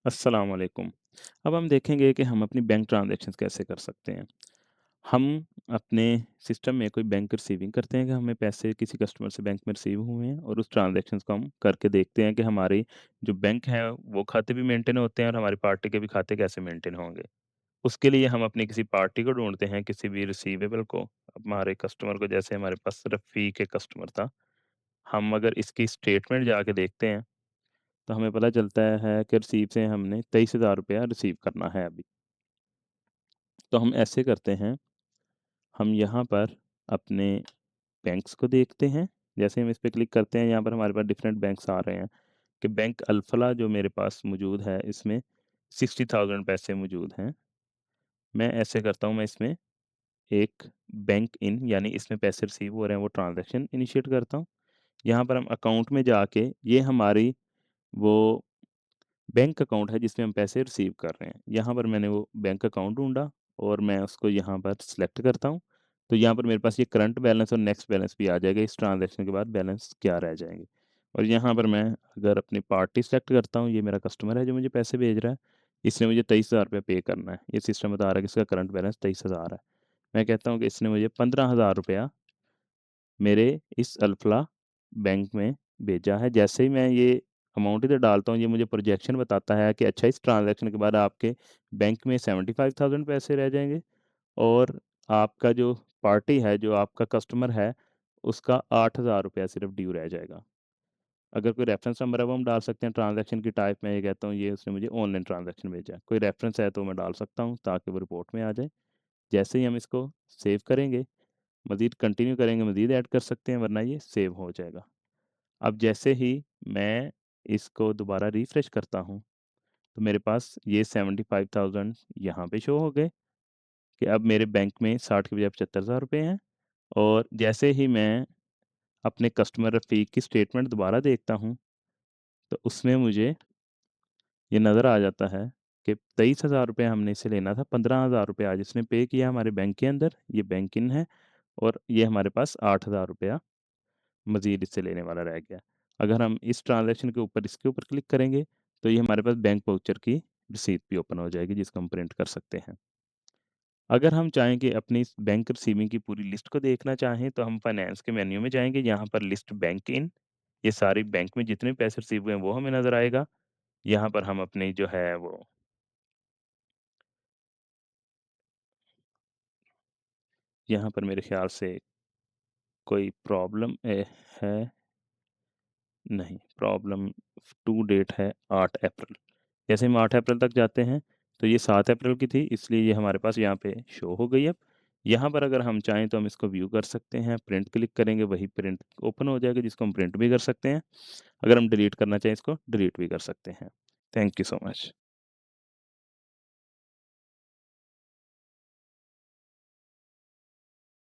अस्सलाम वालेकुम। अब हम देखेंगे कि हम अपनी बैंक ट्रांज़ैक्शंस कैसे कर सकते हैं। हम अपने सिस्टम में कोई बैंक रिसीविंग करते हैं कि हमें पैसे किसी कस्टमर से बैंक में रिसीव हुए हैं और उस ट्रांज़ैक्शंस को हम करके देखते हैं कि हमारी जो बैंक है वो खाते भी मेंटेन होते हैं और हमारी पार्टी के भी खाते कैसे मेंटेन होंगे। उसके लिए हम अपनी किसी पार्टी को ढूँढते हैं, किसी भी रिसीवेबल को, हमारे कस्टमर को जैसे हमारे पास रफ़ीक एक कस्टमर था। हम अगर इसकी स्टेटमेंट जाके देखते हैं तो हमें पता चलता है कि रिसीव से हमने ₹23,000 रिसीव करना है अभी। तो हम ऐसे करते हैं, हम यहाँ पर अपने बैंक्स को देखते हैं। जैसे हम इस पे क्लिक करते हैं, यहाँ पर हमारे पास डिफरेंट बैंक्स आ रहे हैं कि बैंक अल्फ़ला जो मेरे पास मौजूद है, इसमें 60,000 पैसे मौजूद हैं। मैं ऐसे करता हूँ, मैं इसमें एक बैंक इन यानी इसमें पैसे रिसीव हो रहे हैं, वो ट्रांज़ैक्शन इनिशिएट करता हूँ। यहाँ पर हम अकाउंट में जाके ये हमारी वो बैंक अकाउंट है जिसमें हम पैसे रिसीव कर रहे हैं। यहाँ पर मैंने वो बैंक अकाउंट ढूँढा और मैं उसको यहाँ पर सिलेक्ट करता हूँ। तो यहाँ पर मेरे पास ये करंट बैलेंस और नेक्स्ट बैलेंस भी आ जाएगा, इस ट्रांज़ैक्शन के बाद बैलेंस क्या रह जाएँगे। और यहाँ पर मैं अगर अपनी पार्टी सेलेक्ट करता हूँ, ये मेरा कस्टमर है जो मुझे पैसे भेज रहा है, इसने मुझे ₹23,000 पे करना है। ये सिस्टम बता रहा है कि इसका करंट बैलेंस 23,000 है। मैं कहता हूँ कि इसने मुझे ₹15,000 मेरे इस अल्फ़ला बैंक में भेजा है। जैसे ही मैं ये अमाउंट इधर डालता हूँ, ये मुझे प्रोजेक्शन बताता है कि अच्छा, इस ट्रांज़ैक्शन के बाद आपके बैंक में 75,000 पैसे रह जाएँगे और आपका जो पार्टी है, जो आपका कस्टमर है, उसका ₹8,000 सिर्फ़ ड्यू रह जाएगा। अगर कोई रेफ़रेंस नंबर है वो हम डाल सकते हैं। ट्रांज़ैक्शन की टाइप मैं ये कहता हूँ, ये उसने मुझे ऑनलाइन ट्रांज़ैक्शन भेजा है। कोई रेफ़रेंस है तो मैं डाल सकता हूँ ताकि वो रिपोर्ट में आ जाए। जैसे ही हम इसको सेव करेंगे, मज़ीद कंटिन्यू करेंगे, मज़ीद ऐड कर सकते हैं, वरना ये सेव हो जाएगा। अब जैसे ही मैं इसको दोबारा रिफ्रेश करता हूँ, तो मेरे पास ये 75,000 यहाँ पे शो हो गए कि अब मेरे बैंक में 60 के बजाय ₹75,000 हैं। और जैसे ही मैं अपने कस्टमर रफ़ीक की स्टेटमेंट दोबारा देखता हूँ, तो उसमें मुझे ये नज़र आ जाता है कि ₹23,000 हमने इससे लेना था, ₹15,000 आज इसने पे किया हमारे बैंक के अंदर, ये बैंक इन है और ये हमारे पास ₹8,000 मज़ीद इससे लेने वाला रह गया। अगर हम इस ट्रांज़ैक्शन के ऊपर इसके ऊपर क्लिक करेंगे, तो ये हमारे पास बैंक वाउचर की रिसीप्ट भी ओपन हो जाएगी जिसको हम प्रिंट कर सकते हैं। अगर हम चाहें कि अपनी इस बैंक रिसीविंग की पूरी लिस्ट को देखना चाहें, तो हम फाइनेंस के मेन्यू में जाएँगे, यहाँ पर लिस्ट बैंक इन, ये सारी बैंक में जितने पैसे रिसीव हुए हैं वो हमें नज़र आएगा। यहाँ पर हम अपनी जो है वो यहाँ पर मेरे ख़्याल से कोई प्रॉब्लम है नहीं, प्रॉब्लम टू डेट है 8 अप्रैल। जैसे हम 8 अप्रैल तक जाते हैं, तो ये 7 अप्रैल की थी, इसलिए ये हमारे पास यहाँ पे शो हो गई अब। यहाँ पर अगर हम चाहें तो हम इसको व्यू कर सकते हैं, प्रिंट क्लिक करेंगे, वही प्रिंट ओपन हो जाएगा जिसको हम प्रिंट भी कर सकते हैं। अगर हम डिलीट करना चाहें इसको डिलीट भी कर सकते हैं। Thank you so much.